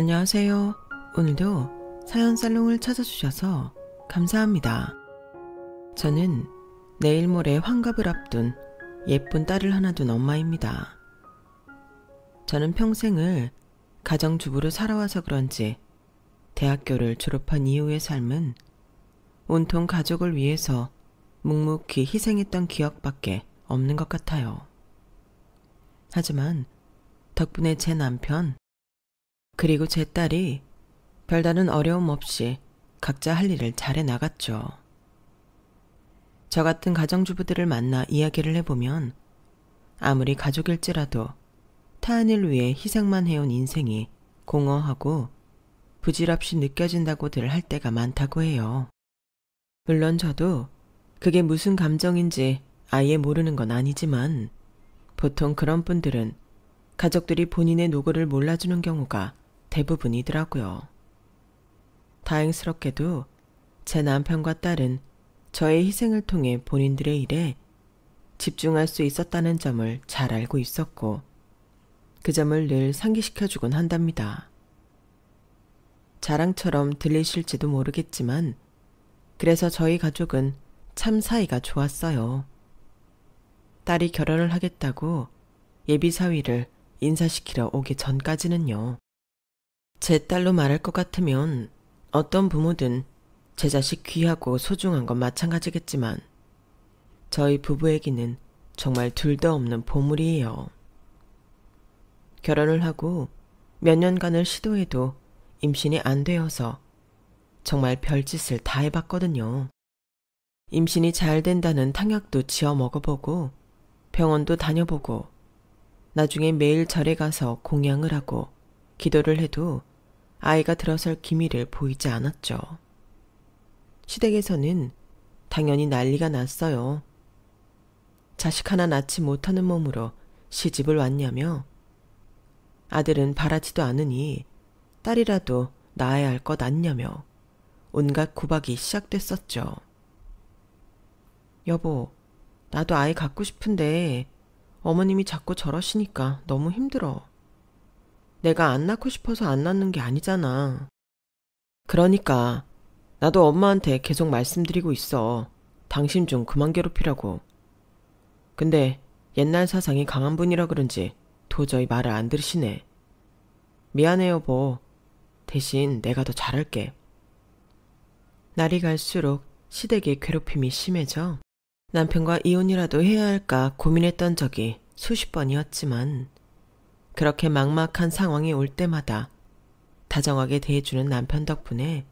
안녕하세요. 오늘도 사연 살롱을 찾아주셔서 감사합니다. 저는 내일 모레 환갑을 앞둔 예쁜 딸을 하나 둔 엄마입니다. 저는 평생을 가정주부로 살아와서 그런지 대학교를 졸업한 이후의 삶은 온통 가족을 위해서 묵묵히 희생했던 기억밖에 없는 것 같아요. 하지만 덕분에 제 남편 그리고 제 딸이 별다른 어려움 없이 각자 할 일을 잘해 나갔죠. 저 같은 가정주부들을 만나 이야기를 해보면 아무리 가족일지라도 타인을 위해 희생만 해온 인생이 공허하고 부질없이 느껴진다고들 할 때가 많다고 해요. 물론 저도 그게 무슨 감정인지 아예 모르는 건 아니지만 보통 그런 분들은 가족들이 본인의 노고를 몰라주는 경우가 대부분이더라고요. 다행스럽게도 제 남편과 딸은 저의 희생을 통해 본인들의 일에 집중할 수 있었다는 점을 잘 알고 있었고 그 점을 늘 상기시켜주곤 한답니다. 자랑처럼 들리실지도 모르겠지만 그래서 저희 가족은 참 사이가 좋았어요. 딸이 결혼을 하겠다고 예비사위를 인사시키러 오기 전까지는요. 제 딸로 말할 것 같으면 어떤 부모든 제 자식 귀하고 소중한 건 마찬가지겠지만 저희 부부에게는 정말 둘도 없는 보물이에요. 결혼을 하고 몇 년간을 시도해도 임신이 안 되어서 정말 별짓을 다 해봤거든요. 임신이 잘 된다는 탕약도 지어 먹어보고 병원도 다녀보고 나중에 매일 절에 가서 공양을 하고 기도를 해도 아이가 들어설 기미를 보이지 않았죠. 시댁에서는 당연히 난리가 났어요. 자식 하나 낳지 못하는 몸으로 시집을 왔냐며 아들은 바라지도 않으니 딸이라도 낳아야 할 것 아니냐며 온갖 구박이 시작됐었죠. 여보, 나도 아이 갖고 싶은데 어머님이 자꾸 저러시니까 너무 힘들어. 내가 안 낳고 싶어서 안 낳는 게 아니잖아. 그러니까 나도 엄마한테 계속 말씀드리고 있어. 당신 좀 그만 괴롭히라고. 근데 옛날 사상이 강한 분이라 그런지 도저히 말을 안 들으시네. 미안해 여보. 대신 내가 더 잘할게. 날이 갈수록 시댁의 괴롭힘이 심해져 남편과 이혼이라도 해야 할까 고민했던 적이 수십 번이었지만 그렇게 막막한 상황이 올 때마다 다정하게 대해주는 남편 덕분에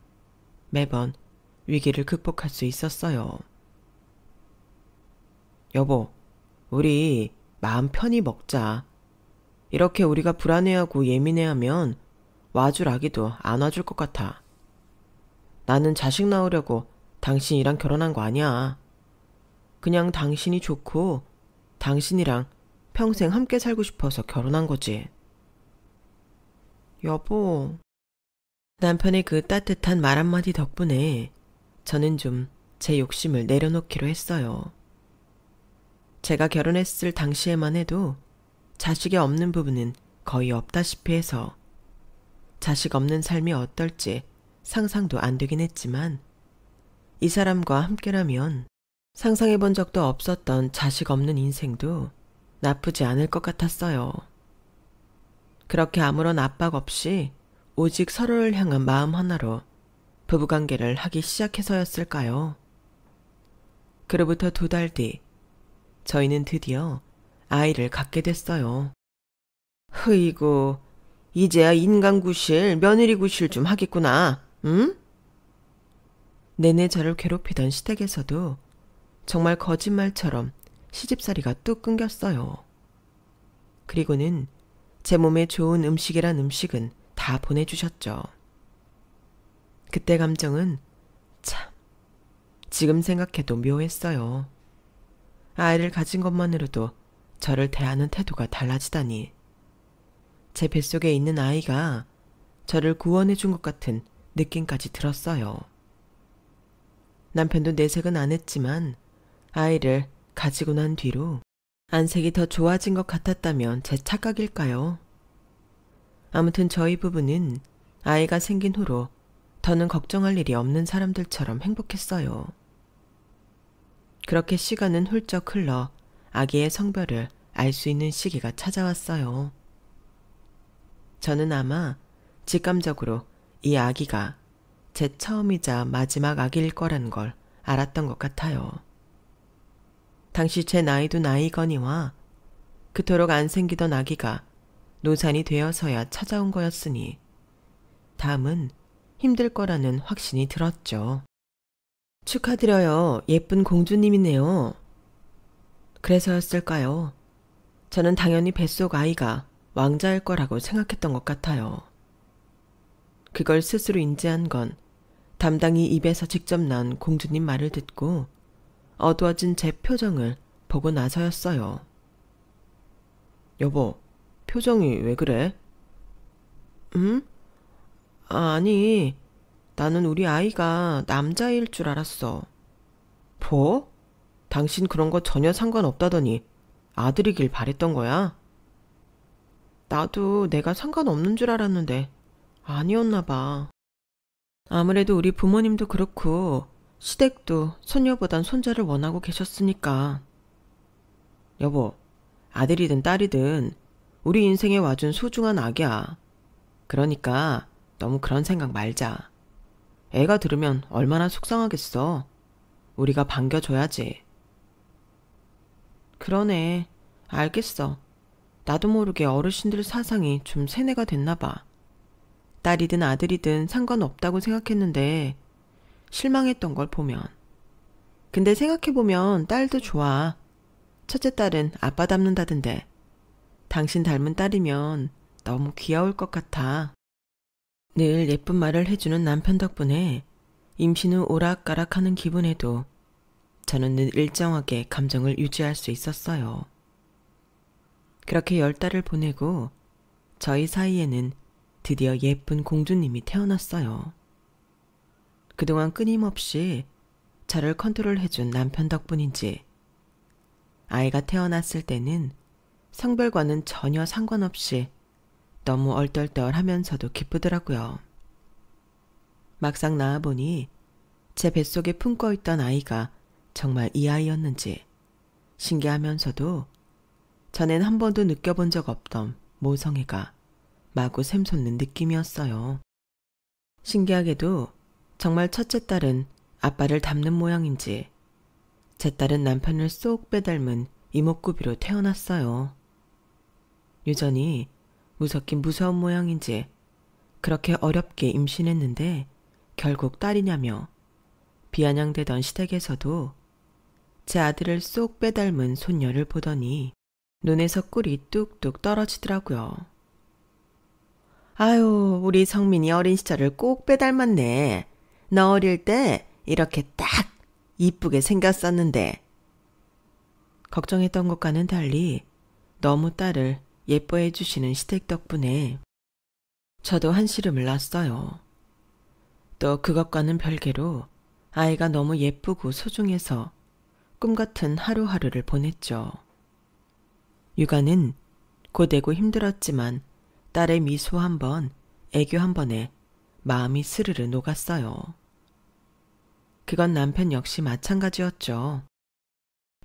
매번 위기를 극복할 수 있었어요. 여보, 우리 마음 편히 먹자. 이렇게 우리가 불안해하고 예민해하면 와줄 아기도 안 와줄 것 같아. 나는 자식 낳으려고 당신이랑 결혼한 거 아니야. 그냥 당신이 좋고 당신이랑 평생 함께 살고 싶어서 결혼한 거지. 여보. 남편의 그 따뜻한 말 한마디 덕분에 저는 좀 제 욕심을 내려놓기로 했어요. 제가 결혼했을 당시에만 해도 자식이 없는 부부는 거의 없다시피 해서 자식 없는 삶이 어떨지 상상도 안 되긴 했지만 이 사람과 함께라면 상상해 본 적도 없었던 자식 없는 인생도 나쁘지 않을 것 같았어요. 그렇게 아무런 압박 없이 오직 서로를 향한 마음 하나로 부부관계를 하기 시작해서였을까요? 그로부터 2달 뒤 저희는 드디어 아이를 갖게 됐어요. 흐이고 이제야 인간 구실, 며느리 구실 좀 하겠구나. 응? 내내 저를 괴롭히던 시댁에서도 정말 거짓말처럼 시집살이가 뚝 끊겼어요. 그리고는 제 몸에 좋은 음식이란 음식은 다 보내주셨죠. 그때 감정은 참 지금 생각해도 묘했어요. 아이를 가진 것만으로도 저를 대하는 태도가 달라지다니. 제 뱃속에 있는 아이가 저를 구원해 준 것 같은 느낌까지 들었어요. 남편도 내색은 안 했지만 아이를 가지고 난 뒤로 안색이 더 좋아진 것 같았다면 제 착각일까요? 아무튼 저희 부부는 아이가 생긴 후로 더는 걱정할 일이 없는 사람들처럼 행복했어요. 그렇게 시간은 훌쩍 흘러 아기의 성별을 알 수 있는 시기가 찾아왔어요. 저는 아마 직감적으로 이 아기가 제 처음이자 마지막 아기일 거라는 걸 알았던 것 같아요. 당시 제 나이도 나이거니와 그토록 안 생기던 아기가 노산이 되어서야 찾아온 거였으니 다음은 힘들 거라는 확신이 들었죠. 축하드려요. 예쁜 공주님이네요. 그래서였을까요? 저는 당연히 뱃속 아이가 왕자일 거라고 생각했던 것 같아요. 그걸 스스로 인지한 건 담당이 입에서 직접 난 공주님 말을 듣고 어두워진 제 표정을 보고 나서였어요. 여보, 표정이 왜 그래? 응? 아니, 나는 우리 아이가 남자일 줄 알았어. 뭐? 당신 그런 거 전혀 상관없다더니 아들이길 바랬던 거야? 나도 내가 상관없는 줄 알았는데 아니었나 봐. 아무래도 우리 부모님도 그렇고 시댁도 손녀보단 손자를 원하고 계셨으니까. 여보, 아들이든 딸이든 우리 인생에 와준 소중한 아기야. 그러니까 너무 그런 생각 말자. 애가 들으면 얼마나 속상하겠어. 우리가 반겨줘야지. 그러네. 알겠어. 나도 모르게 어르신들 사상이 좀 세뇌가 됐나 봐. 딸이든 아들이든 상관없다고 생각했는데 실망했던 걸 보면. 근데 생각해보면 딸도 좋아. 첫째 딸은 아빠 닮는다던데. 당신 닮은 딸이면 너무 귀여울 것 같아. 늘 예쁜 말을 해주는 남편 덕분에 임신 후 오락가락하는 기분에도 저는 늘 일정하게 감정을 유지할 수 있었어요. 그렇게 10달을 보내고 저희 사이에는 드디어 예쁜 공주님이 태어났어요. 그동안 끊임없이 저를 컨트롤해준 남편 덕분인지 아이가 태어났을 때는 성별과는 전혀 상관없이 너무 얼떨떨하면서도 기쁘더라고요. 막상 낳아보니 제 뱃속에 품고 있던 아이가 정말 이 아이였는지 신기하면서도 전엔 한 번도 느껴본 적 없던 모성애가 마구 샘솟는 느낌이었어요. 신기하게도 정말 첫째 딸은 아빠를 닮는 모양인지 제 딸은 남편을 쏙 빼닮은 이목구비로 태어났어요. 유전이 무섭긴 무서운 모양인지 그렇게 어렵게 임신했는데 결국 딸이냐며 비아냥대던 시댁에서도 제 아들을 쏙 빼닮은 손녀를 보더니 눈에서 꿀이 뚝뚝 떨어지더라고요. 아유, 우리 성민이 어린 시절을 꼭 빼닮았네. 너 어릴 때 이렇게 딱 이쁘게 생겼었는데. 걱정했던 것과는 달리 너무 딸을 예뻐해 주시는 시댁 덕분에 저도 한시름을 놨어요. 또 그것과는 별개로 아이가 너무 예쁘고 소중해서 꿈같은 하루하루를 보냈죠. 육아는 고되고 힘들었지만 딸의 미소 한 번, 애교 한 번에 마음이 스르르 녹았어요. 그건 남편 역시 마찬가지였죠.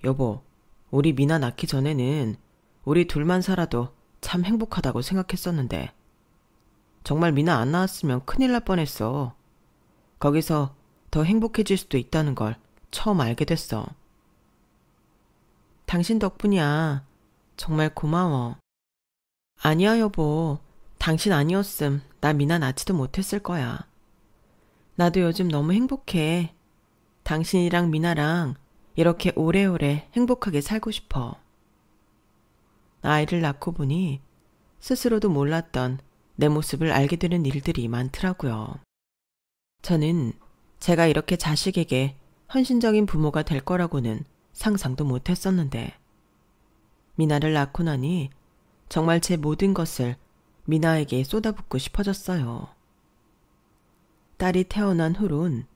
여보, 우리 미나 낳기 전에는 우리 둘만 살아도 참 행복하다고 생각했었는데 정말 미나 안 낳았으면 큰일 날 뻔했어. 거기서 더 행복해질 수도 있다는 걸 처음 알게 됐어. 당신 덕분이야. 정말 고마워. 아니야, 여보. 당신 아니었음 나 미나 낳지도 못했을 거야. 나도 요즘 너무 행복해. 당신이랑 미나랑 이렇게 오래오래 행복하게 살고 싶어. 아이를 낳고 보니 스스로도 몰랐던 내 모습을 알게 되는 일들이 많더라고요. 저는 제가 이렇게 자식에게 헌신적인 부모가 될 거라고는 상상도 못했었는데 미나를 낳고 나니 정말 제 모든 것을 미나에게 쏟아붓고 싶어졌어요. 딸이 태어난 후론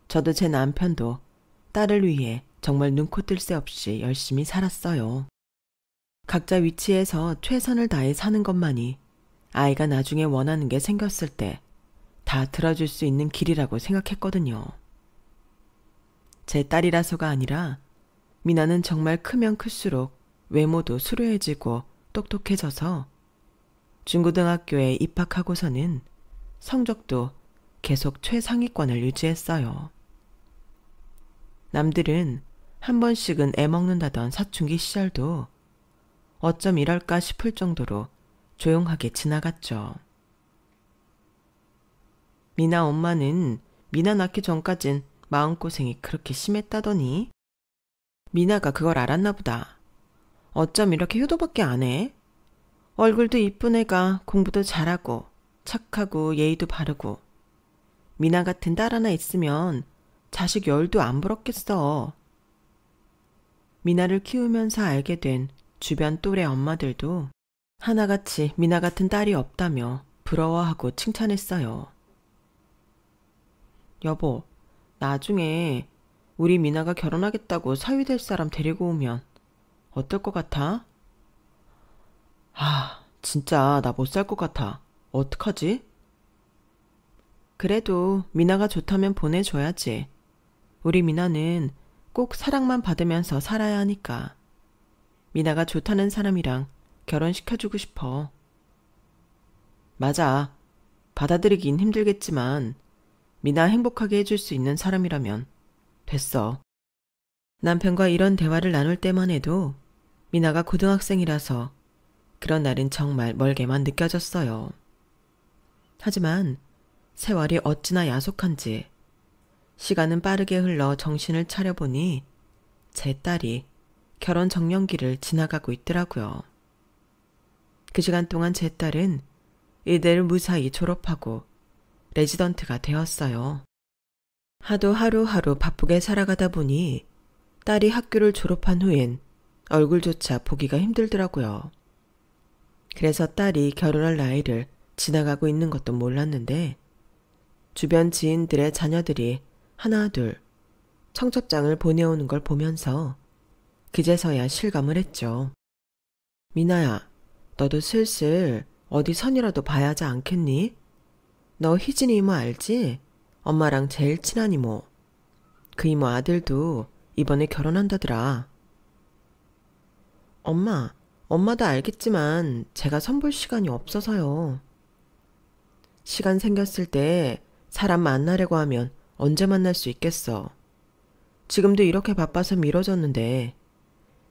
저도 제 남편도 딸을 위해 정말 눈코 뜰 새 없이 열심히 살았어요. 각자 위치에서 최선을 다해 사는 것만이 아이가 나중에 원하는 게 생겼을 때 다 들어줄 수 있는 길이라고 생각했거든요. 제 딸이라서가 아니라 미나는 정말 크면 클수록 외모도 수려해지고 똑똑해져서 중고등학교에 입학하고서는 성적도 계속 최상위권을 유지했어요. 남들은 한 번씩은 애먹는다던 사춘기 시절도 어쩜 이럴까 싶을 정도로 조용하게 지나갔죠. 미나 엄마는 미나 낳기 전까진 마음고생이 그렇게 심했다더니 미나가 그걸 알았나 보다. 어쩜 이렇게 효도밖에 안 해? 얼굴도 이쁜 애가 공부도 잘하고 착하고 예의도 바르고 미나 같은 딸 하나 있으면 자식 열도 안 부럽겠어. 미나를 키우면서 알게 된 주변 또래 엄마들도 하나같이 미나 같은 딸이 없다며 부러워하고 칭찬했어요. 여보, 나중에 우리 미나가 결혼하겠다고 사위 될 사람 데리고 오면 어떨 것 같아? 아, 진짜 나 못 살 것 같아. 어떡하지? 그래도 미나가 좋다면 보내줘야지. 우리 미나는 꼭 사랑만 받으면서 살아야 하니까. 미나가 좋다는 사람이랑 결혼시켜주고 싶어. 맞아. 받아들이긴 힘들겠지만 미나 행복하게 해줄 수 있는 사람이라면 됐어. 남편과 이런 대화를 나눌 때만 해도 미나가 고등학생이라서 그런 날은 정말 멀게만 느껴졌어요. 하지만 세월이 어찌나 야속한지 시간은 빠르게 흘러 정신을 차려보니 제 딸이 결혼 정년기를 지나가고 있더라고요. 그 시간 동안 제 딸은 의대를 무사히 졸업하고 레지던트가 되었어요. 하도 하루하루 바쁘게 살아가다 보니 딸이 학교를 졸업한 후엔 얼굴조차 보기가 힘들더라고요. 그래서 딸이 결혼할 나이를 지나가고 있는 것도 몰랐는데 주변 지인들의 자녀들이 하나 둘 청첩장을 보내오는 걸 보면서 그제서야 실감을 했죠. 미나야, 너도 슬슬 어디 선이라도 봐야 하지 않겠니? 너 희진이 이모 알지? 엄마랑 제일 친한 이모. 그 이모 아들도 이번에 결혼한다더라. 엄마도 알겠지만 제가 선볼 시간이 없어서요. 시간 생겼을 때 사람 만나려고 하면 언제 만날 수 있겠어. 지금도 이렇게 바빠서 미뤄졌는데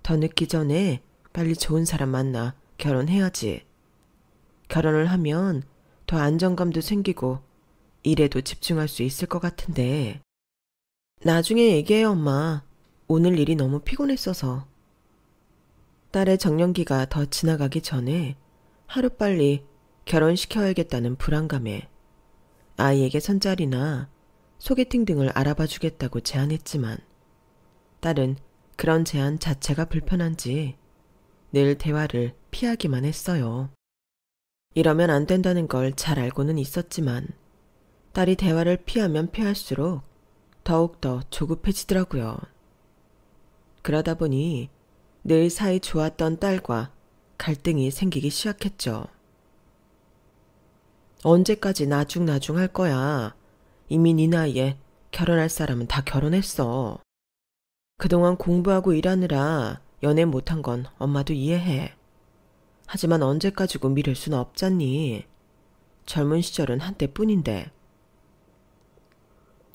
더 늦기 전에 빨리 좋은 사람 만나 결혼해야지. 결혼을 하면 더 안정감도 생기고 일에도 집중할 수 있을 것 같은데. 나중에 얘기해요, 엄마. 오늘 일이 너무 피곤했어서. 딸의 정년기가 더 지나가기 전에 하루빨리 결혼시켜야겠다는 불안감에 아이에게 선자리나 소개팅 등을 알아봐 주겠다고 제안했지만 딸은 그런 제안 자체가 불편한지 늘 대화를 피하기만 했어요. 이러면 안 된다는 걸 잘 알고는 있었지만 딸이 대화를 피하면 피할수록 더욱더 조급해지더라고요. 그러다 보니 늘 사이 좋았던 딸과 갈등이 생기기 시작했죠. 언제까지 나중나중 할 거야. 이미 네 나이에 결혼할 사람은 다 결혼했어. 그동안 공부하고 일하느라 연애 못한 건 엄마도 이해해. 하지만 언제까지고 미룰 수는 없잖니. 젊은 시절은 한때뿐인데.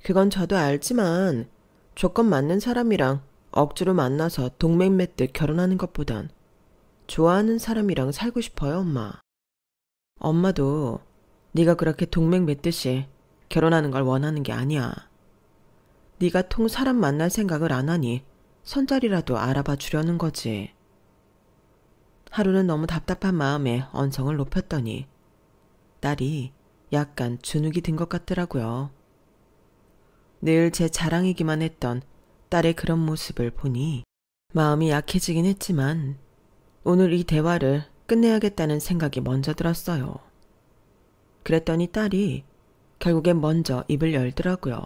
그건 저도 알지만 조건 맞는 사람이랑 억지로 만나서 동맹 맺듯 결혼하는 것보단 좋아하는 사람이랑 살고 싶어요, 엄마. 엄마도 네가 그렇게 동맹 맺듯이 결혼하는 걸 원하는 게 아니야. 네가 통 사람 만날 생각을 안 하니 선자리라도 알아봐 주려는 거지. 하루는 너무 답답한 마음에 언성을 높였더니 딸이 약간 주눅이 든 것 같더라고요. 늘 제 자랑이기만 했던 딸의 그런 모습을 보니 마음이 약해지긴 했지만 오늘 이 대화를 끝내야겠다는 생각이 먼저 들었어요. 그랬더니 딸이 결국엔 먼저 입을 열더라고요.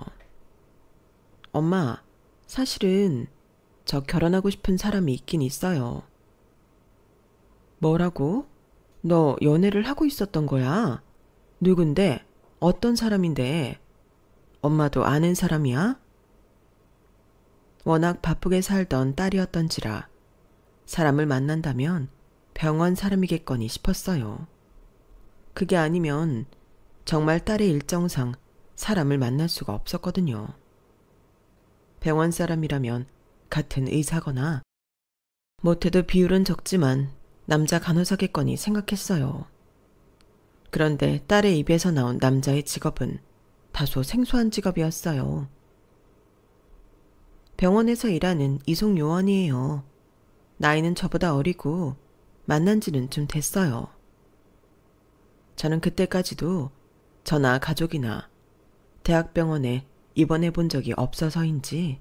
엄마, 사실은 저 결혼하고 싶은 사람이 있긴 있어요. 뭐라고? 너 연애를 하고 있었던 거야? 누군데? 어떤 사람인데? 엄마도 아는 사람이야? 워낙 바쁘게 살던 딸이었던지라 사람을 만난다면 병원 사람이겠거니 싶었어요. 그게 아니면 정말 딸의 일정상 사람을 만날 수가 없었거든요. 병원 사람이라면 같은 의사거나 못해도 비율은 적지만 남자 간호사겠거니 생각했어요. 그런데 딸의 입에서 나온 남자의 직업은 다소 생소한 직업이었어요. 병원에서 일하는 이송요원이에요. 나이는 저보다 어리고 만난 지는 좀 됐어요. 저는 그때까지도 저나 가족이나 대학병원에 입원해 본 적이 없어서인지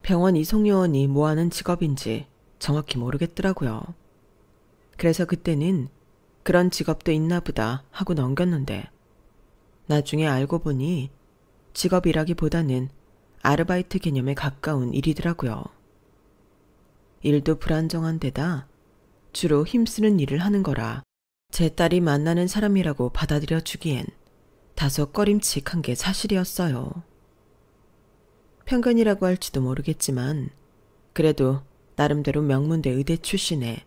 병원 이송요원이 뭐하는 직업인지 정확히 모르겠더라고요. 그래서 그때는 그런 직업도 있나 보다 하고 넘겼는데 나중에 알고 보니 직업이라기보다는 아르바이트 개념에 가까운 일이더라고요. 일도 불안정한 데다 주로 힘쓰는 일을 하는 거라 제 딸이 만나는 사람이라고 받아들여 주기엔 다소 꺼림칙한 게 사실이었어요. 편견이라고 할지도 모르겠지만 그래도 나름대로 명문대 의대 출신에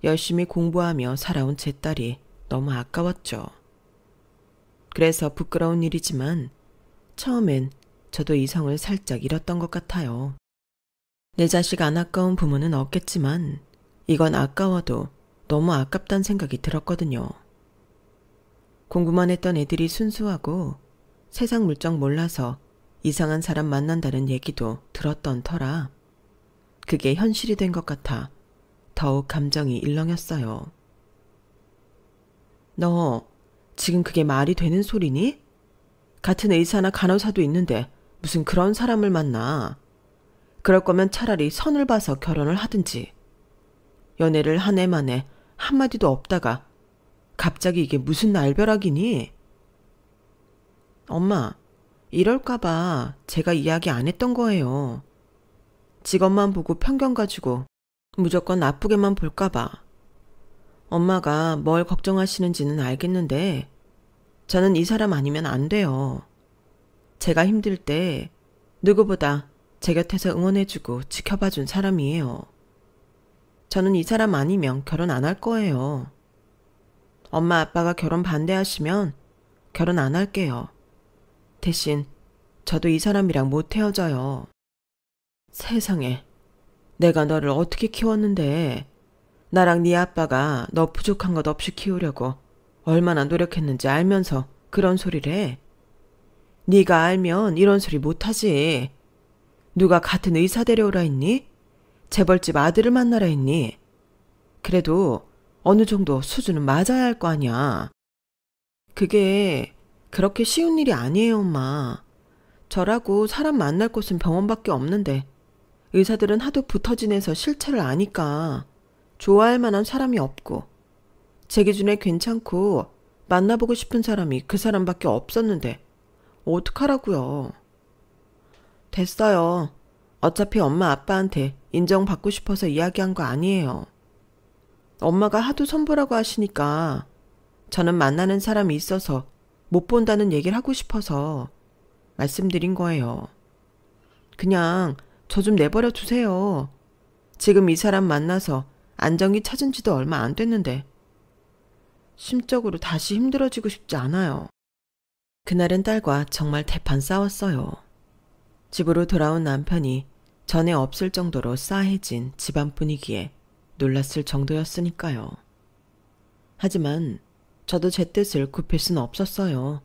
열심히 공부하며 살아온 제 딸이 너무 아까웠죠. 그래서 부끄러운 일이지만 처음엔 저도 이성을 살짝 잃었던 것 같아요. 내 자식 안 아까운 부모는 없겠지만 이건 아까워도 너무 아깝단 생각이 들었거든요. 공부만 했던 애들이 순수하고 세상 물정 몰라서 이상한 사람 만난다는 얘기도 들었던 터라 그게 현실이 된 것 같아 더욱 감정이 일렁였어요. 너 지금 그게 말이 되는 소리니? 같은 의사나 간호사도 있는데 무슨 그런 사람을 만나. 그럴 거면 차라리 선을 봐서 결혼을 하든지. 연애를 한 해 만에 한마디도 없다가 갑자기 이게 무슨 날벼락이니? 엄마, 이럴까봐 제가 이야기 안 했던 거예요. 직업만 보고 편견 가지고 무조건 나쁘게만 볼까봐. 엄마가 뭘 걱정하시는지는 알겠는데 저는 이 사람 아니면 안 돼요. 제가 힘들 때 누구보다 제 곁에서 응원해주고 지켜봐준 사람이에요. 저는 이 사람 아니면 결혼 안 할 거예요. 엄마 아빠가 결혼 반대하시면 결혼 안 할게요. 대신 저도 이 사람이랑 못 헤어져요. 세상에, 내가 너를 어떻게 키웠는데 나랑 네 아빠가 너 부족한 것 없이 키우려고 얼마나 노력했는지 알면서 그런 소리를 해. 네가 알면 이런 소리 못하지. 누가 같은 의사 데려오라 했니? 재벌집 아들을 만나라 했니? 그래도 어느 정도 수준은 맞아야 할 거 아니야. 그게 그렇게 쉬운 일이 아니에요, 엄마. 저라고 사람 만날 곳은 병원밖에 없는데 의사들은 하도 붙어 지내서 실체를 아니까 좋아할 만한 사람이 없고 제 기준에 괜찮고 만나보고 싶은 사람이 그 사람밖에 없었는데 어떡하라고요. 됐어요. 어차피 엄마 아빠한테 인정받고 싶어서 이야기한 거 아니에요. 엄마가 하도 선보라고 하시니까 저는 만나는 사람이 있어서 못 본다는 얘기를 하고 싶어서 말씀드린 거예요. 그냥 저 좀 내버려 두세요. 지금 이 사람 만나서 안정이 찾은 지도 얼마 안 됐는데 심적으로 다시 힘들어지고 싶지 않아요. 그날은 딸과 정말 대판 싸웠어요. 집으로 돌아온 남편이 전에 없을 정도로 싸해진 집안 분위기에 놀랐을 정도였으니까요. 하지만 저도 제 뜻을 굽힐 수는 없었어요.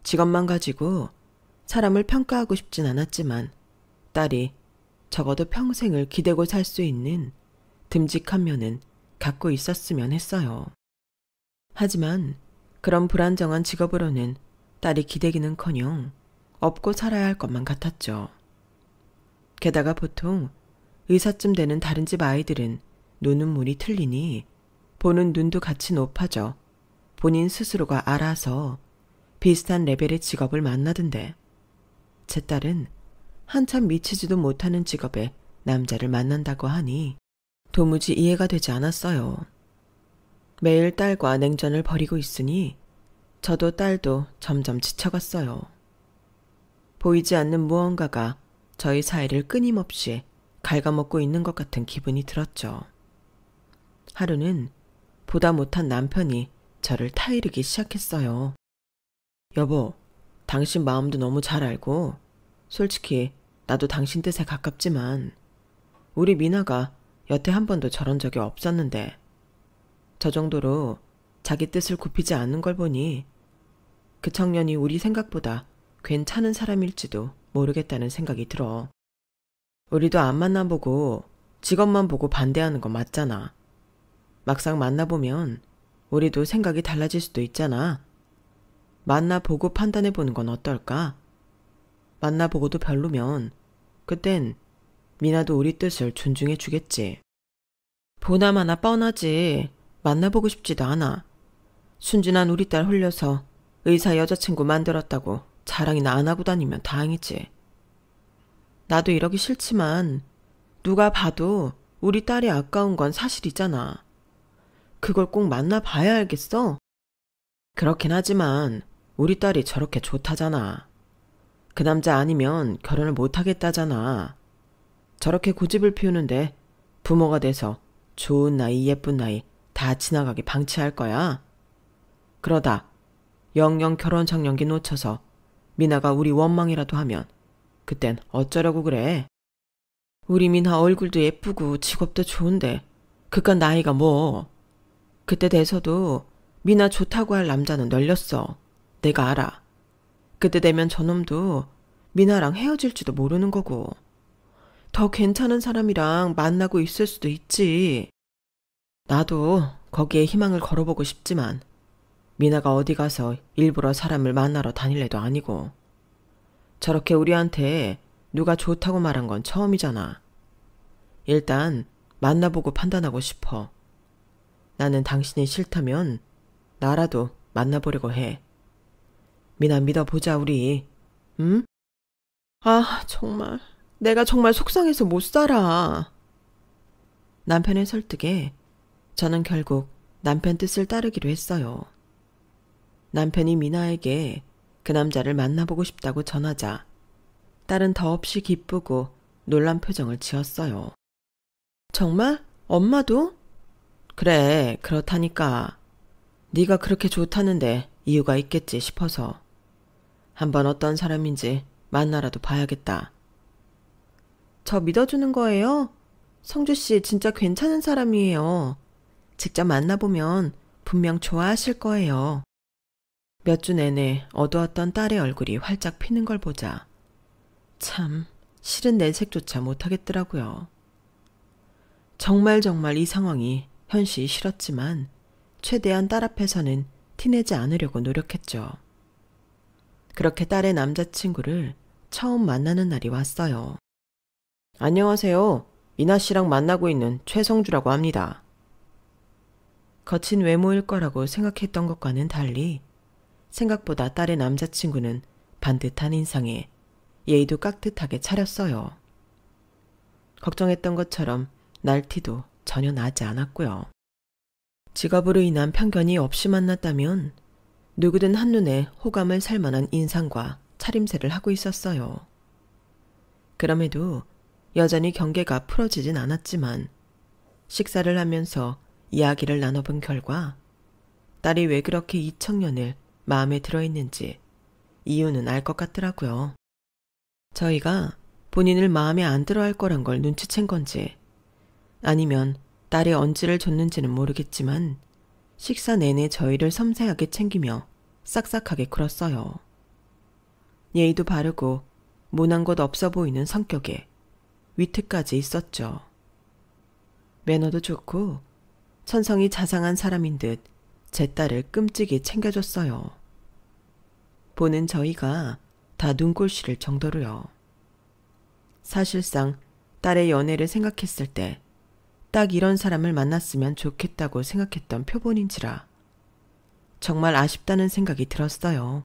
직업만 가지고 사람을 평가하고 싶진 않았지만 딸이 적어도 평생을 기대고 살 수 있는 듬직한 면은 갖고 있었으면 했어요. 하지만 그런 불안정한 직업으로는 딸이 기대기는커녕 업고 살아야 할 것만 같았죠. 게다가 보통 의사쯤 되는 다른 집 아이들은 노는 물이 틀리니 보는 눈도 같이 높아져 본인 스스로가 알아서 비슷한 레벨의 직업을 만나던데 제 딸은 한참 미치지도 못하는 직업의 남자를 만난다고 하니 도무지 이해가 되지 않았어요. 매일 딸과 냉전을 벌이고 있으니 저도 딸도 점점 지쳐갔어요. 보이지 않는 무언가가 저희 사이를 끊임없이 갉아먹고 있는 것 같은 기분이 들었죠. 하루는 보다 못한 남편이 저를 타이르기 시작했어요. 여보, 당신 마음도 너무 잘 알고 솔직히 나도 당신 뜻에 가깝지만 우리 미나가 여태 한 번도 저런 적이 없었는데 저 정도로 자기 뜻을 굽히지 않는 걸 보니 그 청년이 우리 생각보다 괜찮은 사람일지도 모르겠다는 생각이 들어. 우리도 안 만나보고 직업만 보고 반대하는 건 맞잖아. 막상 만나보면 우리도 생각이 달라질 수도 있잖아. 만나보고 판단해보는 건 어떨까? 만나보고도 별로면 그땐 미나도 우리 뜻을 존중해주겠지. 보나마나 뻔하지. 만나보고 싶지도 않아. 순진한 우리 딸 홀려서 의사 여자친구 만들었다고 자랑이나 안 하고 다니면 다행이지. 나도 이러기 싫지만 누가 봐도 우리 딸이 아까운 건 사실이잖아. 그걸 꼭 만나봐야 알겠어? 그렇긴 하지만 우리 딸이 저렇게 좋다잖아. 그 남자 아니면 결혼을 못하겠다잖아. 저렇게 고집을 피우는데 부모가 돼서 좋은 나이 예쁜 나이 다 지나가게 방치할 거야. 그러다 영영 결혼 적령기 놓쳐서 미나가 우리 원망이라도 하면 그땐 어쩌려고 그래. 우리 미나 얼굴도 예쁘고 직업도 좋은데 그깟 나이가 뭐. 그때 돼서도 미나 좋다고 할 남자는 널렸어. 내가 알아. 그때 되면 저놈도 미나랑 헤어질지도 모르는 거고 더 괜찮은 사람이랑 만나고 있을 수도 있지. 나도 거기에 희망을 걸어보고 싶지만 미나가 어디 가서 일부러 사람을 만나러 다닐 애도 아니고 저렇게 우리한테 누가 좋다고 말한 건 처음이잖아. 일단 만나보고 판단하고 싶어. 나는 당신이 싫다면 나라도 만나보려고 해. 미나 믿어보자 우리. 응? 아 정말 내가 정말 속상해서 못 살아. 남편의 설득에 저는 결국 남편 뜻을 따르기로 했어요. 남편이 미나에게 그 남자를 만나보고 싶다고 전하자 딸은 더없이 기쁘고 놀란 표정을 지었어요. 정말? 엄마도? 그래, 그렇다니까. 네가 그렇게 좋다는데 이유가 있겠지 싶어서 한번 어떤 사람인지 만나라도 봐야겠다. 저 믿어주는 거예요? 성주씨 진짜 괜찮은 사람이에요. 직접 만나보면 분명 좋아하실 거예요. 몇 주 내내 어두웠던 딸의 얼굴이 활짝 피는 걸 보자 참 싫은 내색조차 못하겠더라고요. 정말 이 상황이 현실이 싫었지만 최대한 딸 앞에서는 티내지 않으려고 노력했죠. 그렇게 딸의 남자친구를 처음 만나는 날이 왔어요. 안녕하세요. 미나 씨랑 만나고 있는 최성주라고 합니다. 거친 외모일 거라고 생각했던 것과는 달리 생각보다 딸의 남자친구는 반듯한 인상에 예의도 깍듯하게 차렸어요. 걱정했던 것처럼 날티도 전혀 나지 않았고요. 직업으로 인한 편견이 없이 만났다면 누구든 한눈에 호감을 살 만한 인상과 차림새를 하고 있었어요. 그럼에도 여전히 경계가 풀어지진 않았지만 식사를 하면서 이야기를 나눠본 결과 딸이 왜 그렇게 이 청년을 마음에 들어했는지 이유는 알 것 같더라고요. 저희가 본인을 마음에 안 들어할 거란 걸 눈치챈 건지 아니면 딸의 언지를 줬는지는 모르겠지만 식사 내내 저희를 섬세하게 챙기며 싹싹하게 굴었어요. 예의도 바르고 모난 것 없어 보이는 성격에 위트까지 있었죠. 매너도 좋고 천성이 자상한 사람인 듯 제 딸을 끔찍이 챙겨줬어요. 보는 저희가 다 눈꼴 시릴 정도로요. 사실상 딸의 연애를 생각했을 때 딱 이런 사람을 만났으면 좋겠다고 생각했던 표본인지라 정말 아쉽다는 생각이 들었어요.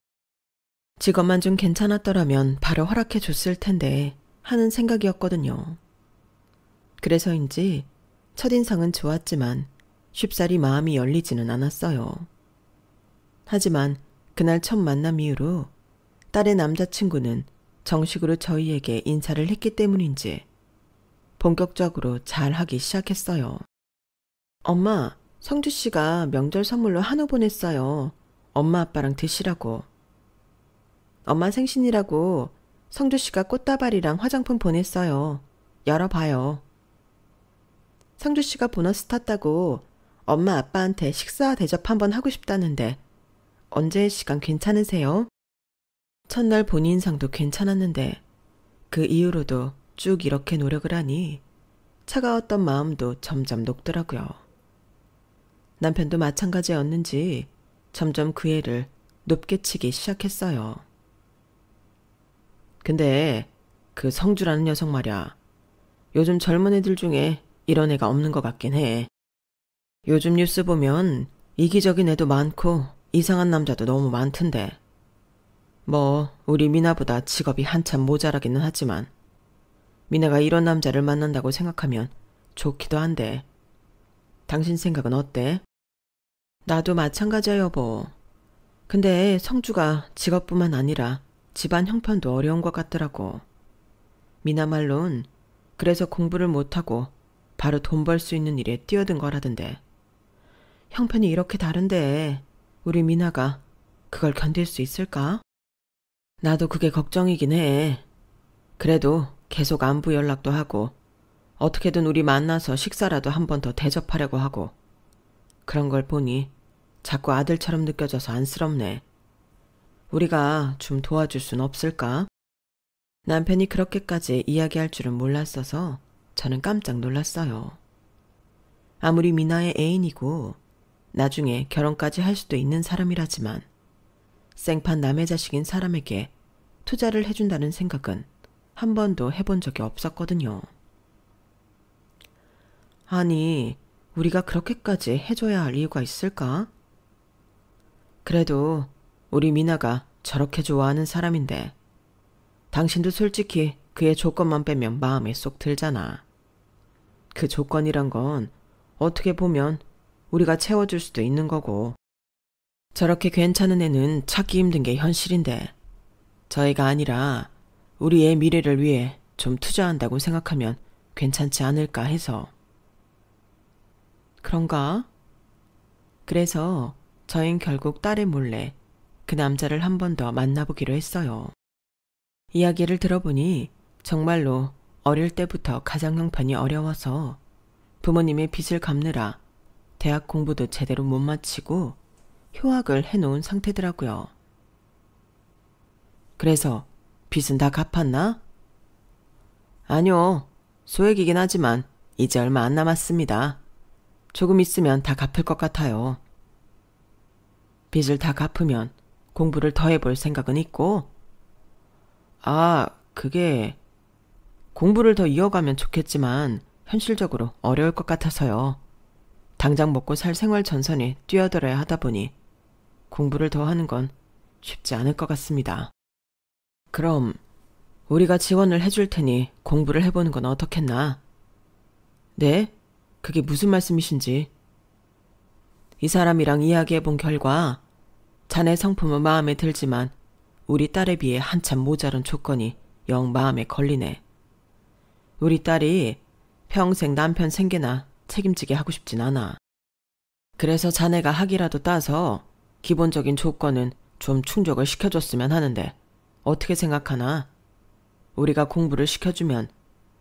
직업만 좀 괜찮았더라면 바로 허락해 줬을 텐데 하는 생각이었거든요. 그래서인지 첫인상은 좋았지만 쉽사리 마음이 열리지는 않았어요. 하지만 그날 첫 만남 이후로 딸의 남자친구는 정식으로 저희에게 인사를 했기 때문인지 본격적으로 잘 하기 시작했어요. 엄마, 성주 씨가 명절 선물로 한우 보냈어요. 엄마 아빠랑 드시라고. 엄마 생신이라고 성주 씨가 꽃다발이랑 화장품 보냈어요. 열어봐요. 성주 씨가 보너스 탔다고 엄마 아빠한테 식사 대접 한번 하고 싶다는데 언제 시간 괜찮으세요? 첫날 본인 인상도 괜찮았는데 그 이후로도 쭉 이렇게 노력을 하니 차가웠던 마음도 점점 녹더라고요. 남편도 마찬가지였는지 점점 그 애를 높게 치기 시작했어요. 근데 그 성주라는 녀석 말이야. 요즘 젊은 애들 중에 이런 애가 없는 것 같긴 해. 요즘 뉴스 보면 이기적인 애도 많고 이상한 남자도 너무 많던데. 뭐 우리 미나보다 직업이 한참 모자라기는 하지만 미나가 이런 남자를 만난다고 생각하면 좋기도 한데. 당신 생각은 어때? 나도 마찬가지야 여보. 근데 성주가 직업뿐만 아니라 집안 형편도 어려운 것 같더라고. 미나 말론 그래서 공부를 못하고 바로 돈 벌 수 있는 일에 뛰어든 거라던데. 형편이 이렇게 다른데 우리 미나가 그걸 견딜 수 있을까? 나도 그게 걱정이긴 해. 그래도 계속 안부 연락도 하고 어떻게든 우리 만나서 식사라도 한 번 더 대접하려고 하고 그런 걸 보니 자꾸 아들처럼 느껴져서 안쓰럽네. 우리가 좀 도와줄 순 없을까? 남편이 그렇게까지 이야기할 줄은 몰랐어서 저는 깜짝 놀랐어요. 아무리 미나의 애인이고 나중에 결혼까지 할 수도 있는 사람이라지만 생판 남의 자식인 사람에게 투자를 해준다는 생각은 한 번도 해본 적이 없었거든요. 아니, 우리가 그렇게까지 해줘야 할 이유가 있을까? 그래도 우리 미나가 저렇게 좋아하는 사람인데 당신도 솔직히 그의 조건만 빼면 마음에 쏙 들잖아. 그 조건이란 건 어떻게 보면 우리가 채워줄 수도 있는 거고 저렇게 괜찮은 애는 찾기 힘든 게 현실인데 저희가 아니라 우리의 미래를 위해 좀 투자한다고 생각하면 괜찮지 않을까 해서. 그런가? 그래서 저흰 결국 딸의 몰래 그 남자를 한 번 더 만나보기로 했어요. 이야기를 들어보니 정말로 어릴 때부터 가정 형편이 어려워서 부모님의 빚을 갚느라 대학 공부도 제대로 못 마치고 휴학을 해놓은 상태더라고요. 그래서 빚은 다 갚았나? 아니요. 소액이긴 하지만 이제 얼마 안 남았습니다. 조금 있으면 다 갚을 것 같아요. 빚을 다 갚으면 공부를 더 해볼 생각은 있고? 그게 공부를 더 이어가면 좋겠지만 현실적으로 어려울 것 같아서요. 당장 먹고 살 생활 전선에 뛰어들어야 하다 보니 공부를 더 하는 건 쉽지 않을 것 같습니다. 그럼 우리가 지원을 해줄 테니 공부를 해보는 건 어떻겠나? 네? 그게 무슨 말씀이신지. 이 사람이랑 이야기해본 결과 자네 성품은 마음에 들지만 우리 딸에 비해 한참 모자란 조건이 영 마음에 걸리네. 우리 딸이 평생 남편 생계나 책임지게 하고 싶진 않아. 그래서 자네가 학이라도 따서 기본적인 조건은 좀 충족을 시켜줬으면 하는데 어떻게 생각하나? 우리가 공부를 시켜주면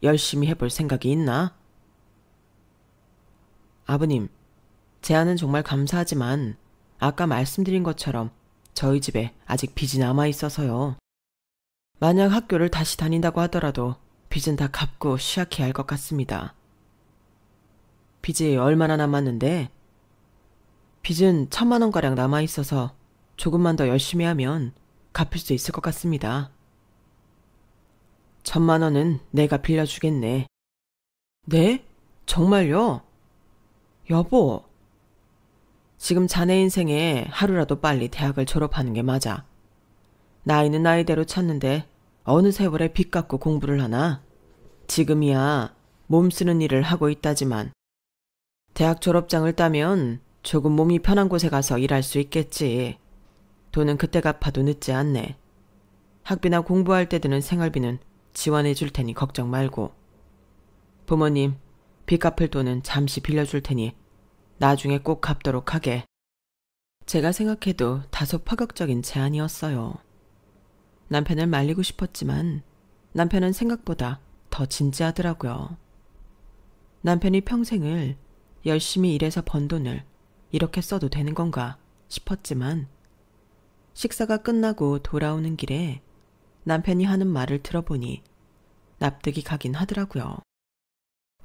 열심히 해볼 생각이 있나? 아버님, 제안은 정말 감사하지만 아까 말씀드린 것처럼 저희 집에 아직 빚이 남아있어서요. 만약 학교를 다시 다닌다고 하더라도 빚은 다 갚고 시작해야 할 것 같습니다. 빚이 얼마나 남았는데? 빚은 1,000만 원가량 남아있어서 조금만 더 열심히 하면 갚을 수 있을 것 같습니다. 1,000만 원은 내가 빌려주겠네. 네? 정말요? 여보, 지금 자네 인생에 하루라도 빨리 대학을 졸업하는 게 맞아. 나이는 나이대로 찼는데 어느 세월에 빚 갚고 공부를 하나? 지금이야 몸 쓰는 일을 하고 있다지만 대학 졸업장을 따면 조금 몸이 편한 곳에 가서 일할 수 있겠지. 돈은 그때 갚아도 늦지 않네. 학비나 공부할 때 드는 생활비는 지원해 줄 테니 걱정 말고. 부모님, 빚 갚을 돈은 잠시 빌려줄 테니 나중에 꼭 갚도록 하게. 제가 생각해도 다소 파격적인 제안이었어요. 남편을 말리고 싶었지만 남편은 생각보다 더 진지하더라고요. 남편이 평생을 열심히 일해서 번 돈을 이렇게 써도 되는 건가 싶었지만 식사가 끝나고 돌아오는 길에 남편이 하는 말을 들어보니 납득이 가긴 하더라고요.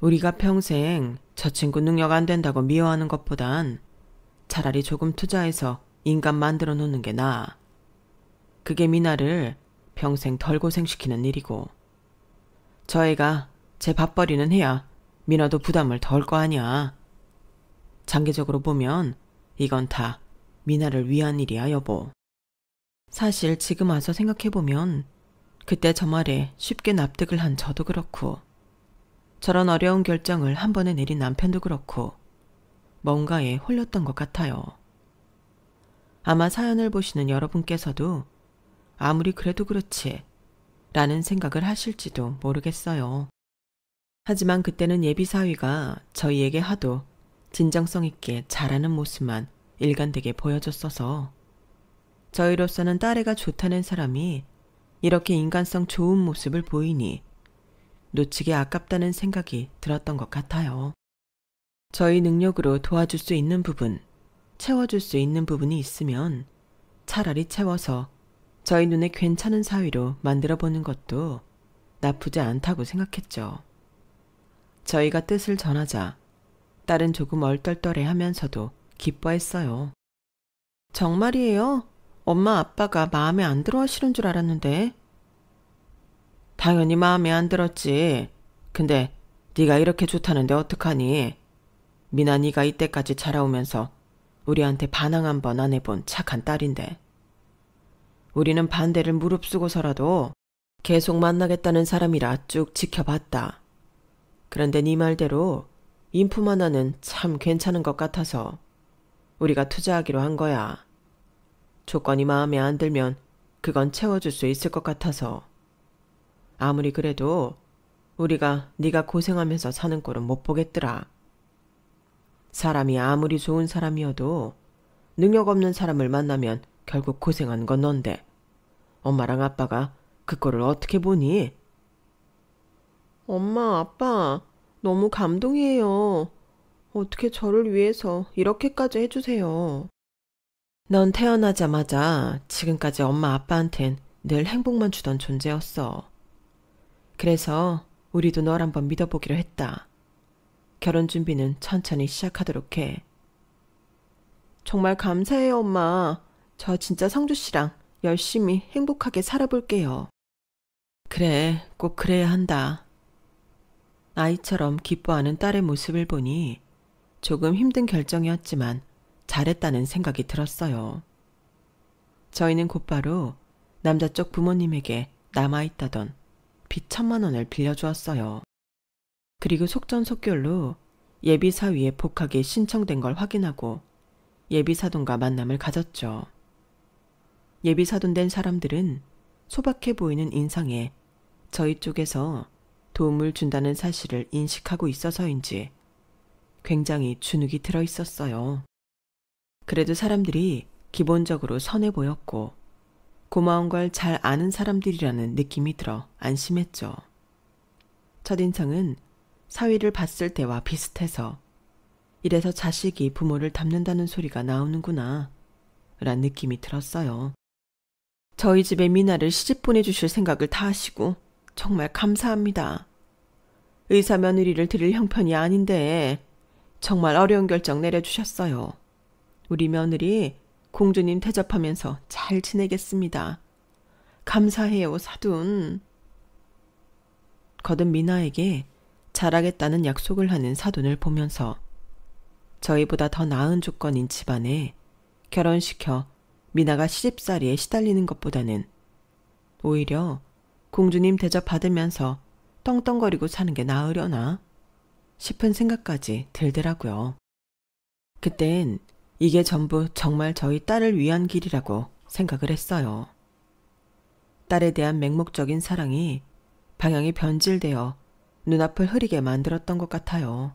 우리가 평생 저 친구 능력 안 된다고 미워하는 것보단 차라리 조금 투자해서 인간 만들어 놓는 게 나아. 그게 미나를 평생 덜 고생시키는 일이고 저 애가 제 밥벌이는 해야 미나도 부담을 덜 거 아니야. 장기적으로 보면 이건 다 미나를 위한 일이야, 여보. 사실 지금 와서 생각해보면 그때 저 말에 쉽게 납득을 한 저도 그렇고 저런 어려운 결정을 한 번에 내린 남편도 그렇고 뭔가에 홀렸던 것 같아요. 아마 사연을 보시는 여러분께서도 아무리 그래도 그렇지 라는 생각을 하실지도 모르겠어요. 하지만 그때는 예비사위가 저희에게 하도 진정성 있게 잘하는 모습만 일관되게 보여줬어서 저희로서는 딸애가 좋다는 사람이 이렇게 인간성 좋은 모습을 보이니 놓치기 아깝다는 생각이 들었던 것 같아요. 저희 능력으로 도와줄 수 있는 부분, 채워줄 수 있는 부분이 있으면 차라리 채워서 저희 눈에 괜찮은 사위로 만들어보는 것도 나쁘지 않다고 생각했죠. 저희가 뜻을 전하자 딸은 조금 얼떨떨해 하면서도 기뻐했어요. 정말이에요? 엄마 아빠가 마음에 안 들어 하시는 줄 알았는데. 당연히 마음에 안 들었지. 근데 네가 이렇게 좋다는데 어떡하니? 미나 네가 이때까지 자라오면서 우리한테 반항 한 번 안 해본 착한 딸인데. 우리는 반대를 무릅쓰고서라도 계속 만나겠다는 사람이라 쭉 지켜봤다. 그런데 네 말대로 인품 하나는 참 괜찮은 것 같아서 우리가 투자하기로 한 거야. 조건이 마음에 안 들면 그건 채워줄 수 있을 것 같아서. 아무리 그래도 우리가 네가 고생하면서 사는 꼴은 못 보겠더라. 사람이 아무리 좋은 사람이어도 능력 없는 사람을 만나면 결국 고생하는 건 넌데 엄마랑 아빠가 그 꼴을 어떻게 보니? 엄마, 아빠, 너무 감동이에요. 어떻게 저를 위해서 이렇게까지 해주세요. 넌 태어나자마자 지금까지 엄마 아빠한텐 늘 행복만 주던 존재였어. 그래서 우리도 널 한번 믿어보기로 했다. 결혼 준비는 천천히 시작하도록 해. 정말 감사해요, 엄마. 저 진짜 상주 씨랑 열심히 행복하게 살아볼게요. 그래, 꼭 그래야 한다. 아이처럼 기뻐하는 딸의 모습을 보니 조금 힘든 결정이었지만 잘했다는 생각이 들었어요. 저희는 곧바로 남자 쪽 부모님에게 남아있다던 빚 1,000만 원을 빌려주었어요. 그리고 속전속결로 예비사위에 복학이 신청된 걸 확인하고 예비사돈과 만남을 가졌죠. 예비사돈 된 사람들은 소박해 보이는 인상에 저희 쪽에서 도움을 준다는 사실을 인식하고 있어서인지 굉장히 주눅이 들어 있었어요. 그래도 사람들이 기본적으로 선해 보였고 고마운 걸 잘 아는 사람들이라는 느낌이 들어 안심했죠. 첫인상은 사위를 봤을 때와 비슷해서 이래서 자식이 부모를 닮는다는 소리가 나오는구나 란 느낌이 들었어요. 저희 집에 미나를 시집 보내주실 생각을 다 하시고 정말 감사합니다. 의사 며느리를 드릴 형편이 아닌데 정말 어려운 결정 내려주셨어요. 우리 며느리 공주님 대접하면서 잘 지내겠습니다. 감사해요, 사돈. 거듭 미나에게 잘하겠다는 약속을 하는 사돈을 보면서 저희보다 더 나은 조건인 집안에 결혼시켜 미나가 시집살이에 시달리는 것보다는 오히려 공주님 대접받으면서 떵떵거리고 사는 게 나으려나 싶은 생각까지 들더라고요. 그땐 이게 전부 정말 저희 딸을 위한 길이라고 생각을 했어요. 딸에 대한 맹목적인 사랑이 방향이 변질되어 눈앞을 흐리게 만들었던 것 같아요.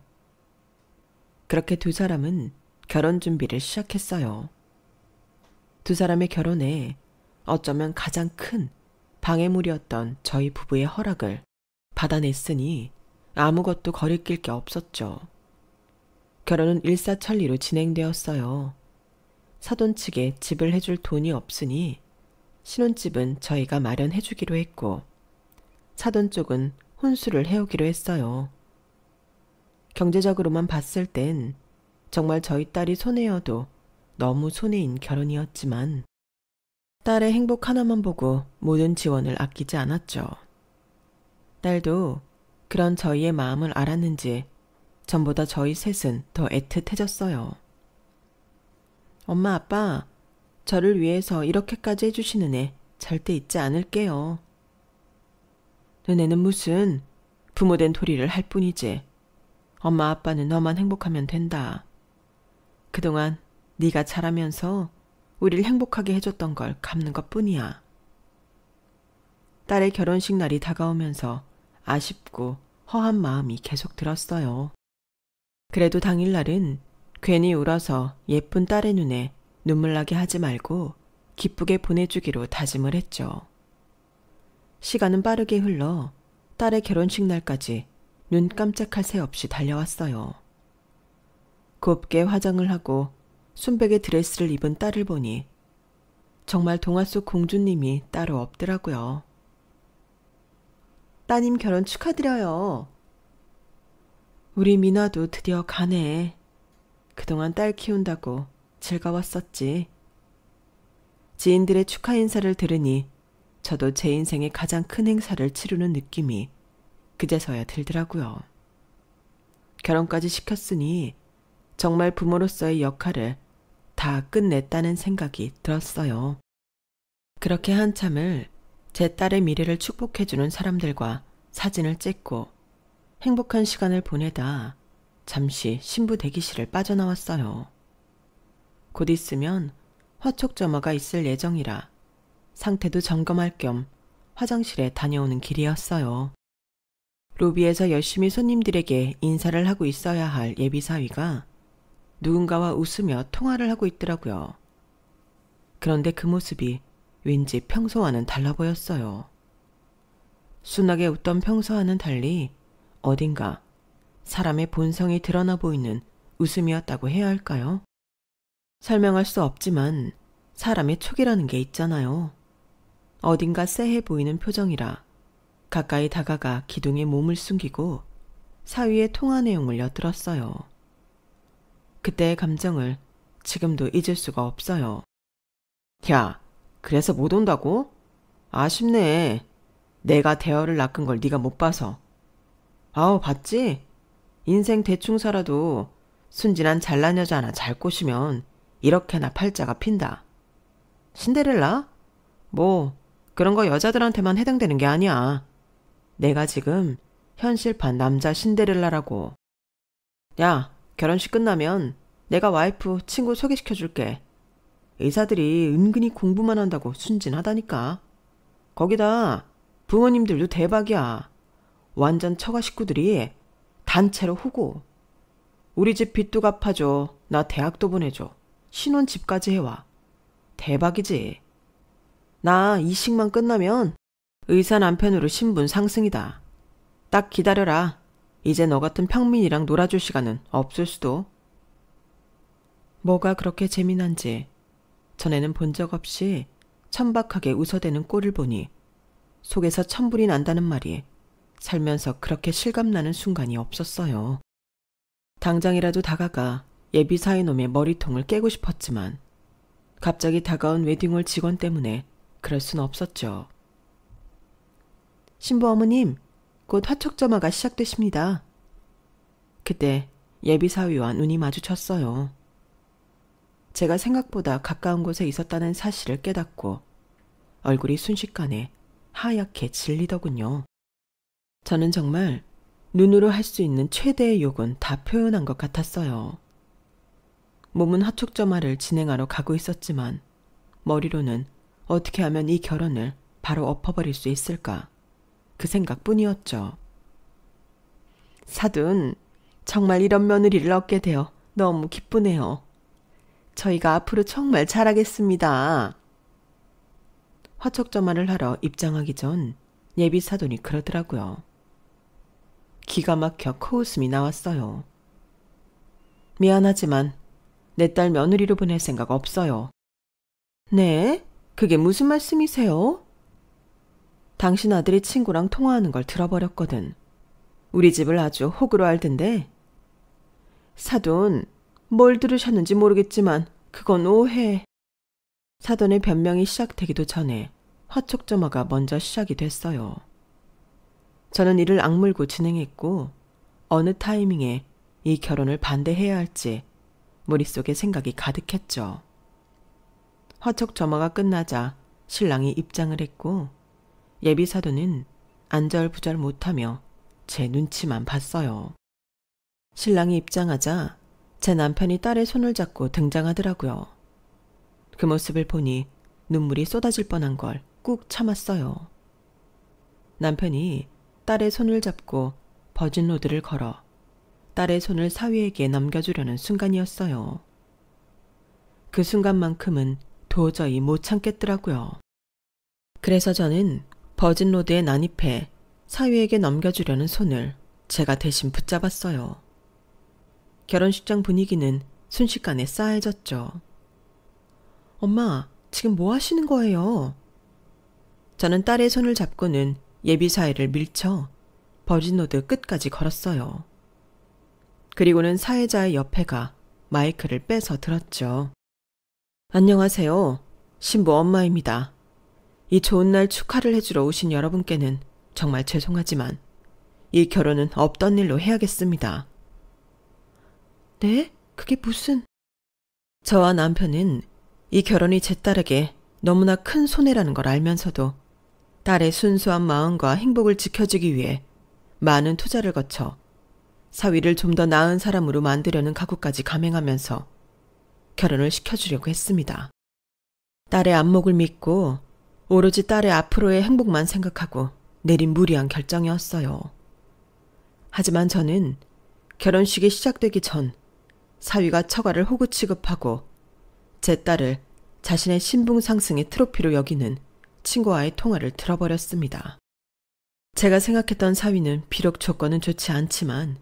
그렇게 두 사람은 결혼 준비를 시작했어요. 두 사람의 결혼에 어쩌면 가장 큰 방해물이었던 저희 부부의 허락을 받아냈으니 아무것도 거리낄 게 없었죠. 결혼은 일사천리로 진행되었어요. 사돈 측에 집을 해줄 돈이 없으니 신혼집은 저희가 마련해주기로 했고 사돈 쪽은 혼수를 해오기로 했어요. 경제적으로만 봤을 땐 정말 저희 딸이 손해여도 너무 손해인 결혼이었지만 딸의 행복 하나만 보고 모든 지원을 아끼지 않았죠. 딸도 그런 저희의 마음을 알았는지 전보다 저희 셋은 더 애틋해졌어요. 엄마, 아빠, 저를 위해서 이렇게까지 해주시는 애 절대 잊지 않을게요. 은혜는 무슨 부모된 도리를 할 뿐이지. 엄마, 아빠는 너만 행복하면 된다. 그동안 네가 자라면서 우리를 행복하게 해줬던 걸 갚는 것뿐이야. 딸의 결혼식 날이 다가오면서 아쉽고 허한 마음이 계속 들었어요. 그래도 당일날은 괜히 울어서 예쁜 딸의 눈에 눈물 나게 하지 말고 기쁘게 보내주기로 다짐을 했죠. 시간은 빠르게 흘러 딸의 결혼식 날까지 눈 깜짝할 새 없이 달려왔어요. 곱게 화장을 하고 순백의 드레스를 입은 딸을 보니 정말 동화 속 공주님이 따로 없더라고요. 따님 결혼 축하드려요. 우리 미나도 드디어 가네. 그동안 딸 키운다고 즐거웠었지. 지인들의 축하 인사를 들으니 저도 제 인생의 가장 큰 행사를 치르는 느낌이 그제서야 들더라고요. 결혼까지 시켰으니 정말 부모로서의 역할을 다 끝냈다는 생각이 들었어요. 그렇게 한참을 제 딸의 미래를 축복해주는 사람들과 사진을 찍고 행복한 시간을 보내다 잠시 신부 대기실을 빠져나왔어요. 곧 있으면 화촉점화가 있을 예정이라 상태도 점검할 겸 화장실에 다녀오는 길이었어요. 로비에서 열심히 손님들에게 인사를 하고 있어야 할 예비사위가 누군가와 웃으며 통화를 하고 있더라고요. 그런데 그 모습이 왠지 평소와는 달라 보였어요. 순하게 웃던 평소와는 달리 어딘가 사람의 본성이 드러나 보이는 웃음이었다고 해야 할까요? 설명할 수 없지만 사람의 촉이라는 게 있잖아요. 어딘가 쎄해 보이는 표정이라 가까이 다가가 기둥에 몸을 숨기고 사위의 통화 내용을 엿들었어요. 그때의 감정을 지금도 잊을 수가 없어요. 야, 그래서 못 온다고? 아쉽네. 내가 대어를 낚은 걸 네가 못 봐서. 아우, 봤지? 인생 대충 살아도 순진한 잘난 여자 하나 잘 꼬시면 이렇게나 팔자가 핀다. 신데렐라? 뭐 그런 거 여자들한테만 해당되는 게 아니야. 내가 지금 현실판 남자 신데렐라라고. 야, 결혼식 끝나면 내가 와이프 친구 소개시켜줄게. 의사들이 은근히 공부만 한다고 순진하다니까. 거기다 부모님들도 대박이야. 완전 처가 식구들이 단체로 후고. 우리 집 빚도 갚아줘. 나 대학도 보내줘. 신혼 집까지 해와. 대박이지. 나 이식만 끝나면 의사 남편으로 신분 상승이다. 딱 기다려라. 이제 너 같은 평민이랑 놀아줄 시간은 없을 수도. 뭐가 그렇게 재미난지 전에는 본 적 없이 천박하게 웃어대는 꼴을 보니 속에서 천불이 난다는 말이 살면서 그렇게 실감나는 순간이 없었어요. 당장이라도 다가가 예비사위놈의 머리통을 깨고 싶었지만 갑자기 다가온 웨딩홀 직원 때문에 그럴 순 없었죠. 신부 어머님, 곧 화촉점화가 시작되십니다. 그때 예비사위와 눈이 마주쳤어요. 제가 생각보다 가까운 곳에 있었다는 사실을 깨닫고 얼굴이 순식간에 하얗게 질리더군요. 저는 정말 눈으로 할 수 있는 최대의 욕은 다 표현한 것 같았어요. 몸은 화촉점화를 진행하러 가고 있었지만 머리로는 어떻게 하면 이 결혼을 바로 엎어버릴 수 있을까? 그 생각뿐이었죠. 사돈, 정말 이런 며느리를 얻게 되어 너무 기쁘네요. 저희가 앞으로 정말 잘하겠습니다. 화촉점화를 하러 입장하기 전 예비 사돈이 그러더라고요. 기가 막혀 코웃음이 나왔어요. 미안하지만 내 딸 며느리로 보낼 생각 없어요. 네? 그게 무슨 말씀이세요? 당신 아들이 친구랑 통화하는 걸 들어버렸거든. 우리 집을 아주 호구로 알던데. 사돈, 뭘 들으셨는지 모르겠지만 그건 오해. 사돈의 변명이 시작되기도 전에 화촉점화가 먼저 시작이 됐어요. 저는 이를 악물고 진행했고 어느 타이밍에 이 결혼을 반대해야 할지 머릿속에 생각이 가득했죠. 화촉점화가 끝나자 신랑이 입장을 했고 예비 사돈은 안절부절 못하며 제 눈치만 봤어요. 신랑이 입장하자 제 남편이 딸의 손을 잡고 등장하더라고요. 그 모습을 보니 눈물이 쏟아질 뻔한 걸 꾹 참았어요. 남편이 딸의 손을 잡고 버진로드를 걸어 딸의 손을 사위에게 넘겨주려는 순간이었어요. 그 순간만큼은 도저히 못 참겠더라고요. 그래서 저는 버진로드에 난입해 사위에게 넘겨주려는 손을 제가 대신 붙잡았어요. 결혼식장 분위기는 순식간에 싸해졌죠. 엄마, 지금 뭐 하시는 거예요? 저는 딸의 손을 잡고는 예비 사회를 밀쳐 버진로드 끝까지 걸었어요. 그리고는 사회자의 옆에가 마이크를 빼서 들었죠. 안녕하세요. 신부 엄마입니다. 이 좋은 날 축하를 해주러 오신 여러분께는 정말 죄송하지만 이 결혼은 없던 일로 해야겠습니다. 네? 그게 무슨... 저와 남편은 이 결혼이 제 딸에게 너무나 큰 손해라는 걸 알면서도 딸의 순수한 마음과 행복을 지켜주기 위해 많은 투자를 거쳐 사위를 좀 더 나은 사람으로 만들려는 각오까지 감행하면서 결혼을 시켜주려고 했습니다. 딸의 안목을 믿고 오로지 딸의 앞으로의 행복만 생각하고 내린 무리한 결정이었어요. 하지만 저는 결혼식이 시작되기 전 사위가 처가를 호구 취급하고 제 딸을 자신의 신분 상승의 트로피로 여기는 친구와의 통화를 들어버렸습니다. 제가 생각했던 사위는 비록 조건은 좋지 않지만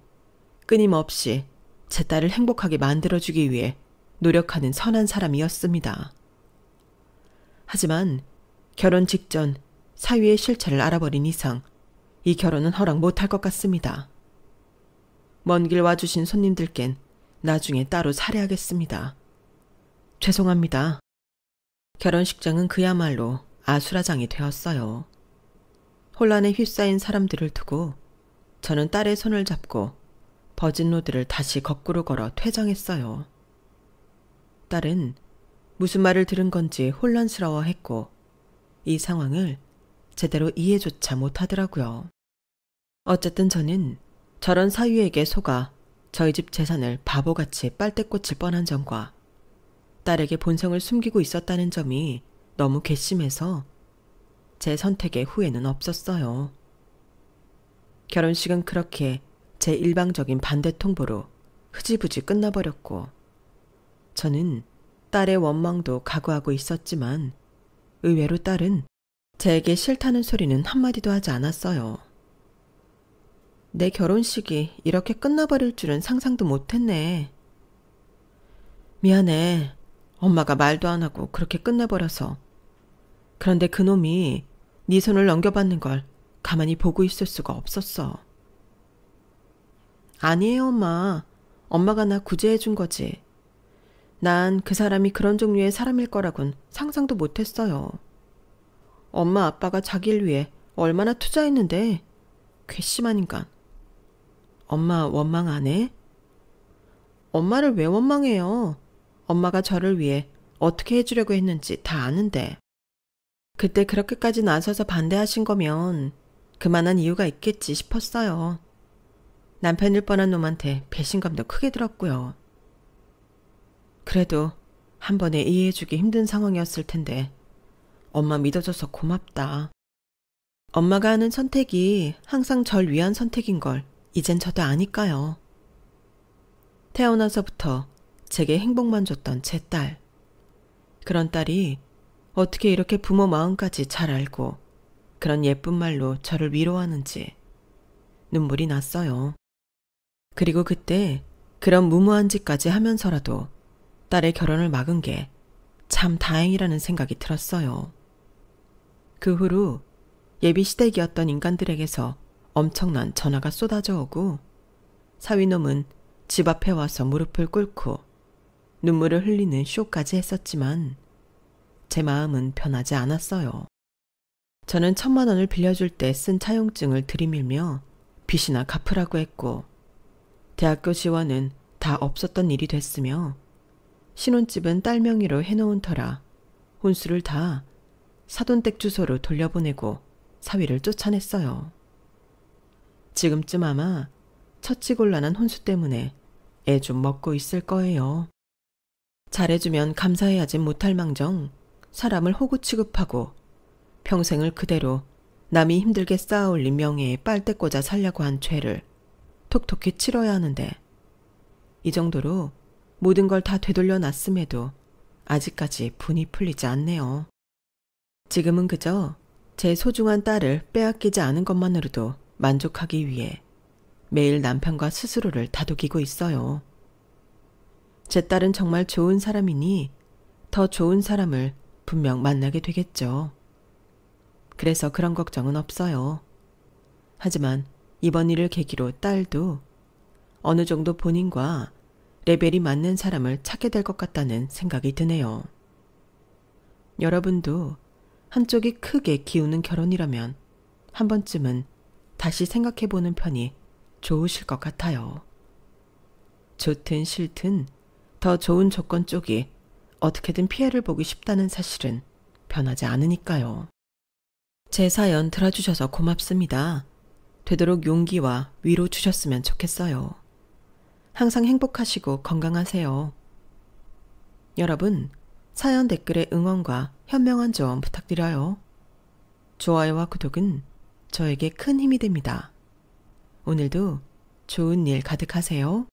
끊임없이 제 딸을 행복하게 만들어주기 위해 노력하는 선한 사람이었습니다. 하지만 결혼 직전 사위의 실체를 알아버린 이상 이 결혼은 허락 못할 것 같습니다. 먼 길 와주신 손님들겐 나중에 따로 사례하겠습니다. 죄송합니다. 결혼식장은 그야말로 아수라장이 되었어요. 혼란에 휩싸인 사람들을 두고 저는 딸의 손을 잡고 버진로드를 다시 거꾸로 걸어 퇴장했어요. 딸은 무슨 말을 들은 건지 혼란스러워했고 이 상황을 제대로 이해조차 못하더라고요. 어쨌든 저는 저런 사위에게 속아 저희 집 재산을 바보같이 빨대 꽂힐 뻔한 점과 딸에게 본성을 숨기고 있었다는 점이 너무 괘씸해서 제 선택에 후회는 없었어요. 결혼식은 그렇게 제 일방적인 반대 통보로 흐지부지 끝나버렸고 저는 딸의 원망도 각오하고 있었지만 의외로 딸은 제게 싫다는 소리는 한마디도 하지 않았어요. 내 결혼식이 이렇게 끝나버릴 줄은 상상도 못했네. 미안해. 엄마가 말도 안 하고 그렇게 끝내버려서. 그런데 그놈이 네 손을 넘겨받는 걸 가만히 보고 있을 수가 없었어. 아니에요, 엄마. 엄마가 나 구제해 준 거지. 난 그 사람이 그런 종류의 사람일 거라곤 상상도 못했어요. 엄마 아빠가 자기를 위해 얼마나 투자했는데 괘씸한 인간. 엄마 원망 안 해? 엄마를 왜 원망해요? 엄마가 저를 위해 어떻게 해주려고 했는지 다 아는데. 그때 그렇게까지 나서서 반대하신 거면 그만한 이유가 있겠지 싶었어요. 남편일 뻔한 놈한테 배신감도 크게 들었고요. 그래도 한 번에 이해해주기 힘든 상황이었을 텐데 엄마 믿어줘서 고맙다. 엄마가 하는 선택이 항상 절 위한 선택인 걸 이젠 저도 아니까요. 태어나서부터 제게 행복만 줬던 제 딸. 그런 딸이 어떻게 이렇게 부모 마음까지 잘 알고 그런 예쁜 말로 저를 위로하는지 눈물이 났어요. 그리고 그때 그런 무모한 짓까지 하면서라도 딸의 결혼을 막은 게 참 다행이라는 생각이 들었어요. 그 후로 예비 시댁이었던 인간들에게서 엄청난 전화가 쏟아져 오고 사위놈은 집 앞에 와서 무릎을 꿇고 눈물을 흘리는 쇼까지 했었지만 제 마음은 변하지 않았어요. 저는 1,000만 원을 빌려줄 때 쓴 차용증을 들이밀며 빚이나 갚으라고 했고 대학교 지원은 다 없었던 일이 됐으며 신혼집은 딸 명의로 해놓은 터라 혼수를 다 사돈댁 주소로 돌려보내고 사위를 쫓아냈어요. 지금쯤 아마 처치곤란한 혼수 때문에 애 좀 먹고 있을 거예요. 잘해주면 감사해야지 못할 망정 사람을 호구 취급하고 평생을 그대로 남이 힘들게 쌓아올린 명예에 빨대 꽂아 살려고 한 죄를 톡톡히 치러야 하는데 이 정도로 모든 걸 다 되돌려 놨음에도 아직까지 분이 풀리지 않네요. 지금은 그저 제 소중한 딸을 빼앗기지 않은 것만으로도 만족하기 위해 매일 남편과 스스로를 다독이고 있어요. 제 딸은 정말 좋은 사람이니 더 좋은 사람을 분명 만나게 되겠죠. 그래서 그런 걱정은 없어요. 하지만 이번 일을 계기로 딸도 어느 정도 본인과 레벨이 맞는 사람을 찾게 될 것 같다는 생각이 드네요. 여러분도 한쪽이 크게 기우는 결혼이라면 한 번쯤은 다시 생각해보는 편이 좋으실 것 같아요. 좋든 싫든 더 좋은 조건 쪽이 어떻게든 피해를 보기 쉽다는 사실은 변하지 않으니까요. 제 사연 들어주셔서 고맙습니다. 되도록 용기와 위로 주셨으면 좋겠어요. 항상 행복하시고 건강하세요. 여러분, 사연 댓글에 응원과 현명한 조언 부탁드려요. 좋아요와 구독은 저에게 큰 힘이 됩니다. 오늘도 좋은 일 가득하세요.